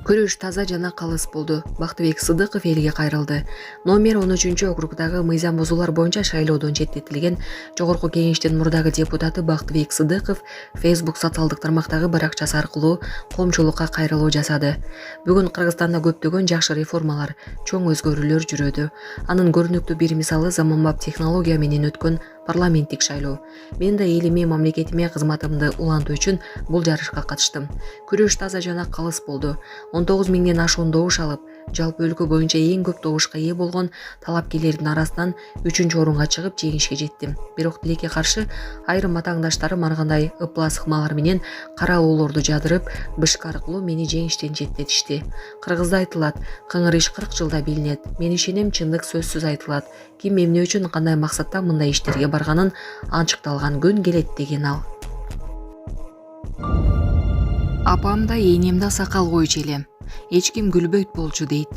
Күрөш таза жана калыс болду. Бактыбек Сыдыков элге кайрылды. Номер 13-округдагы мыйзам бузуулар боюнча шайлоодон четтетилген Жогорку Кеңештин мурдагы депутаты Бактыбек Сыдыков Facebook социалдык тармактагы баракчасы аркылуу коомчулукка кайрылуу жасады. Бүгүн Кыргызстанда көптөгөн жакшы реформалар, чоң өзгөрүүлөр жүрөдү. Анын көрүнүктүү бир мисалы заманбап технология менен өткөн парламенттик шайлоо. Мен да элиме, мамлекетиме кызматымды улантуу үчүн бул жарышка катыштым. Күрөш таза жана калыс болду. 19 миңден ашуун добуш алып, жалпы өлкө боюнча эң көп добушка ээ болгон талапкерлердин арасынан 3-орунга чыгып жеңишке жеттим. Бирок тилекке каршы айрым атааңдаштарым ар кандай ыплас ыкмалар менен каралоолорду жадырып, бышкы аркылуу мени жеңиштен четтетишти. Кыргызда айтылат, кыңыр иш 40 жылда билинет. Мен ишенем, чындык сөзсүз айтылат. Ким эмне үчүн кандай максатта мындай иштерге барганын анчыкталган күн келет деген ал. Апам да энем да сакал коючу эле. Эч ким күлбөйт болчу дейт.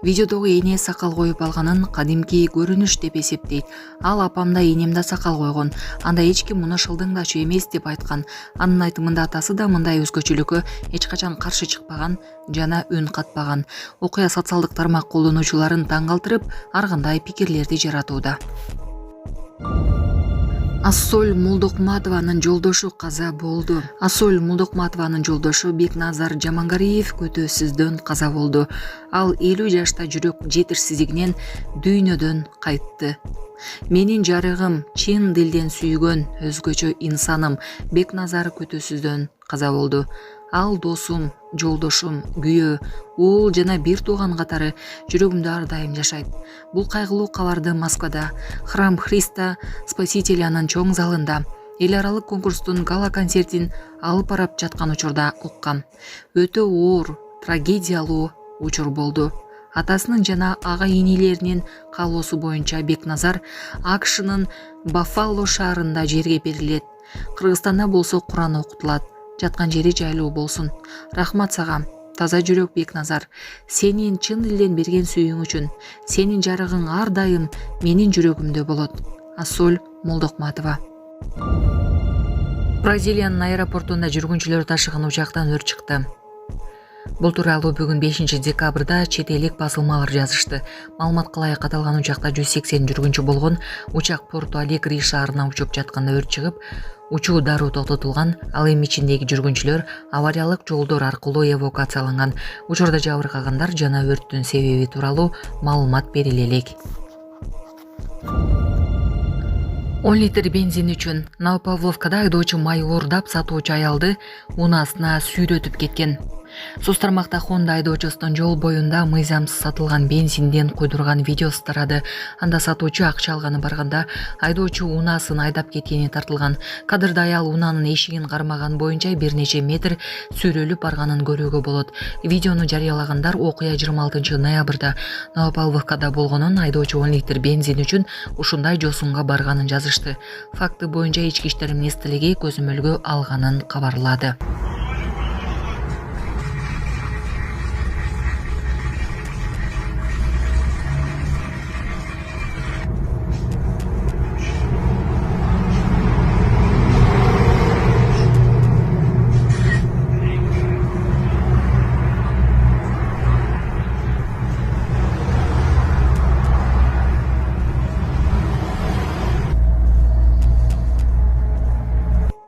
Видеодогу эне сакал коюп алганын кадимки көрүнүш деп эсептейт. Ал апам да энем да сакал койгон. Анда эч ким муну шылдыңдачу эмес деп айткан. Анын айтымында атасы да мындай өзгөчөлүккө эч качан каршы чыкпаган жана үн катпаган. Окуя социалдык тармак колдонуучуларын таң калтырып, ар кандай пикирлерди жаратууда. Ассоль Молдокматованын жолдошу каза болду. Ассоль Молдокматованын жолдошу Бекназар Жамангариев көтөөсүздөн каза болду. Ал 50 жашта жүрөк жетирсиздигинен дүйнөдөн кайтты. Менин жарыгым, чын дилден сүйгөн өзгөчө инсаным Бекназар көтөөсүздөн каза болду. Ал досум, жолдошум, күйөө, уул жана бир тууган катары жүрөгүмдө ар дайым жашайт. Бул кайгылуу кабарды Москвада Храм Христа Спасителянын чоң залында эл аралык конкурстун гала концертин алып барып жаткан учурда уккам. Өтө оор, трагедиялуу учур болду. Атасынын жана ага-инилеринин каалоосу боюнча Бекназар АКШнын Баффало шаарында жерге берилет. Кыргызстанда болсо Куран окутулат. Жаткан жери жайлуу болсун. Рахмат сага, таза жүрөк Бекназар. Сенин чын дилден берген сүйүүң үчүн, сенин жарыгың ар дайым менин жүрөгүмдө болот. Ассоль Молдокматова. Бразилиянын аэропортунда жүргүнчүлөр ташыган учактан өрт чыкты. Бул тууралуу бүгүн 5 декабрда чет элдик басылмалар жазышты. Маалыматка ылайык аталган учакта 180 жүргүнчү болгон. Учак Порту-Алегри шаарына учуп жатканда өрт чыгып, учуу дароо токтотулган. Ал эми ичиндеги жүргүнчүлөр авариялык жолдор аркылуу эвакуацияланган. Учурда жабыркагандар жана өрттүн себеби тууралуу маалымат бериле элек. 10 литр бензин үчүн Новопавловкада айдоочу май уурдап сатуучу аялды унаасына сүйрөтүп кеткен. Соц тармакта Honda айдоочусунун жол боюнда мыйзамсыз сатылган бензинден куйдурган видеосу тарады. Анда сатуучу акча алганы барганда айдоочу унаасын айдап кеткени тартылган. Кадрда аял унаанын эшигин кармаган боюнча бир нече метр сүйрөлүп барганын көрүүгө болот. Видеону жарыялагандар окуя 26 ноябрда Новопавловкада болгонун, айдоочу 10 литр бензин үчүн ушундай жосунга барганын жазышты. Факты боюнча ички иштер министрлиги көзөмөлгө алганын кабарлады.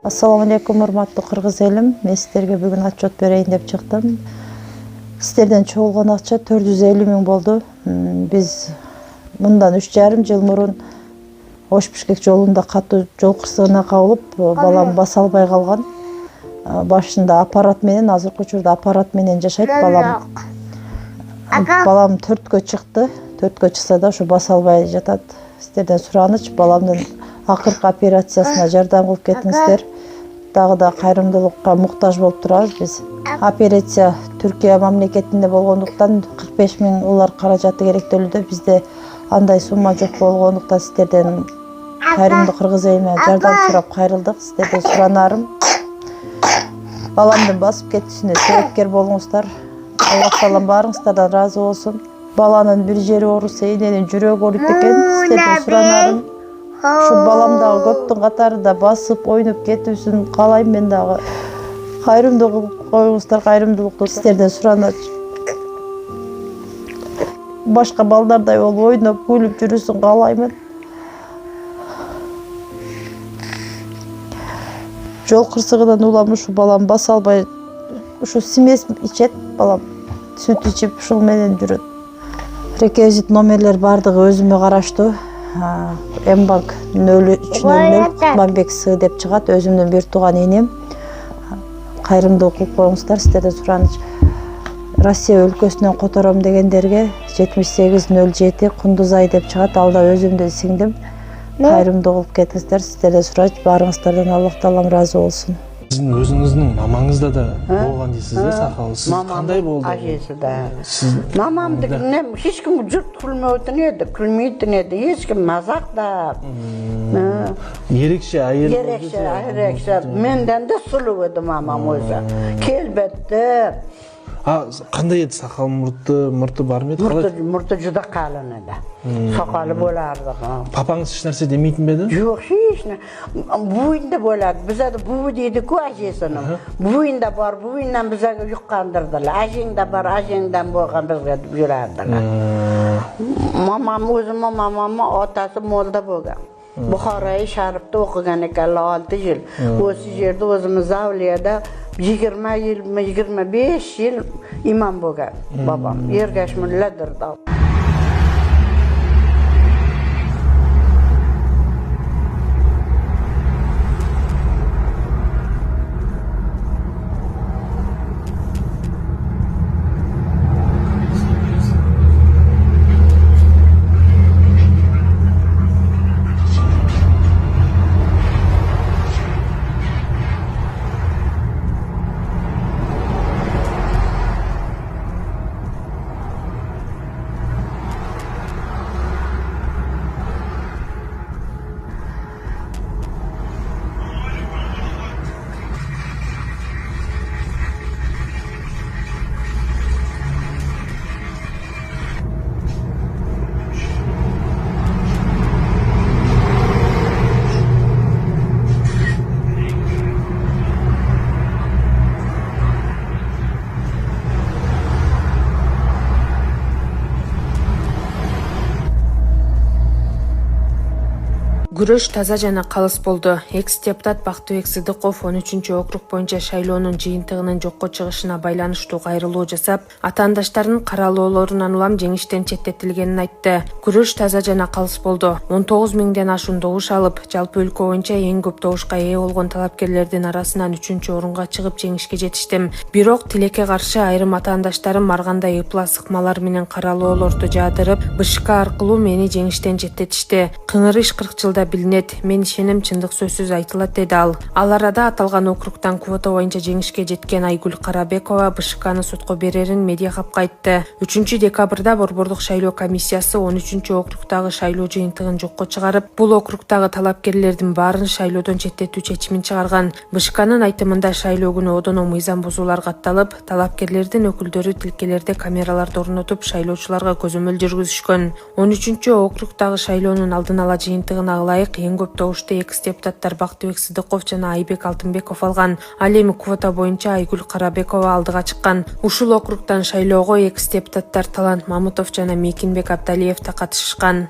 Ассаламу алейкум, урматтуу кыргыз элим. Мен сиздерге бүгүн отчет берейин деп чыктым. Сиздерден чогулган акча 450 миң болду. Биз мындан 3,5 жыл мурун Ош-Бишкек жолунда катуу жол кырсыгына кабылып, балам баса албай калган. Башында аппарат менен, азыркы учурда аппарат менен жашайт балам. Балам 4кө чыкты. 4кө чыкса да ошо баса албай жатат. Сиздерден сураныч, баламдын акыркы операциясына жардам кылып кетиңиздер. Дагы да кайрымдуулукка муктаж болуп турабыз биз. Операция Түркия мамлекетинде болгондуктан 45 миң улар каражаты керектөлүүдө. Бизде андай сумма жок болгондуктан сиздерден кайрымдуу кыргыз элине жардам сурап кайрылдык. Сиздерден суранарым, баламдын басып кетишине себепкер болуңуздар. Алла таалам баарыңыздардан ыраазы болсун. Баланын бир жери ооруса, эненин жүрөгү ооруйт экен. Сиздерден суранарым, ушу балам дагы көптүн катарында басып ойноп кетүүсүн каалайм. Мен дагы кайрымдуу кылып коюңуздар, кайрымдуулукту сиздерден суранат. башка балдардай болуп ойноп күлүп жүрүүсүн каалаймын. Жол кырсыгынан улам ушу балам баса албай ушу смесь ичет, балам сүт ичип ушул менен жүрөт. Реквизит номерлер бардыгы өзүмө караштуу. Мбанк 0300 Кутманбек С деп чыгат, өзүмдүн бир тууган энем. Кайрымдуулук кылып коюңуздар, сиздерден сураныч. Россия өлкөсүнөн котором дегендерге 7807 Кундузай деп чыгат, алда өзүмдүн сиңдим. Кайрымдуулук кылып кетиңиздер, сиздерден сурач, баарыңыздардан Аллах таалам ыраазы болсун. Сиздин өзүңүздүн мамаңызда да болгон дейсиз да, сакал. Сиз кандай болду? Ажеси да. Мамамдыкine hiç kim жұрт күлмейтін еді, күлмейтін еді, ешкім мазақтап. Ерекше айыл. Ерекше. Менден де сұлу еді мамам өзі. Келбетті. Кандай еді, сакал мұрты бар ма еді? Мұрты жүда қалын еді. Сақалы боларды. Папаңыз еш нәрсе демейтін бе еді? Жоқ, ешне. Буйында болады. Біз әді буй дейді ку әжесінің. Буйында бар, буйынан біз әгі юққандырдылы. Әжеңді бар, әжеңден болған бізге жүрардылы. Мамам, өзім мамам отасы молда болған. Buxara'yı Şarip'te okugan ekanlar 6 yıl. O'sha yerda o'zimiz Avliyada 20 yil, 25 yil imom bo'lgan babam. Ergash mulladir. Күрөш таза жана калыс болду. Экс-депутат Бактыбек Сыдыков 13-округ боюнча шайлоонун жыйынтыгынын жокко чыгышына байланыштуу кайрылуу жасап, атаандаштарынын каралоолорунан улам жеңиштен четтетилгенин айтты. Күрөш таза жана калыс болду. 19 миңден ашуун добуш алып, жалпы өлкө боюнча эң көп добушка ээ болгон талапкерлердин арасынан 3-орунга чыгып жеңишке жетиштим. Бирок тилекке каршы айрым атаандаштарым ар кандай ыпла сыкмалар менен каралоолорду жаадырып, БШК аркылуу мени жеңиштен четтетишти. Кыңыр иш 40 жылда билинет. Мен ишенем, чындык сөзсүз айтылат деди ал. Ал арада аталган округтан квота боюнча жеңишке жеткен Айгүл Карабекова БШКны сотко берерин медиа капка айтты. 3-декабрда Борбордук шайлоо комиссиясы 13-округдагы шайлоо жыйынтыгын жокко чыгарып, бул округдагы талапкерлердин баарын шайлоодон четтетүү чечимин чыгарган. БШКнын айтымында шайлоо күнү одоно мыйзам бузуулар катталып, талапкерлердин өкүлдөрү тилкелерде камераларды орнотуп, шайлоочуларга көзөмөл жүргүзүшкөн. 13-округдагы шайлоонун алдын ала жыйынтыгына ылайык эң көп добушту экс-депутаттар Бактыбек Сыдыков жана Айбек Алтынбеков алган. Ал эми квота боюнча Айгүл Карабекова алдыга чыккан. Ушул округдан шайлоого экс-депутаттар Талант Мамутов жана Мекинбек Абдалиев да катышышкан.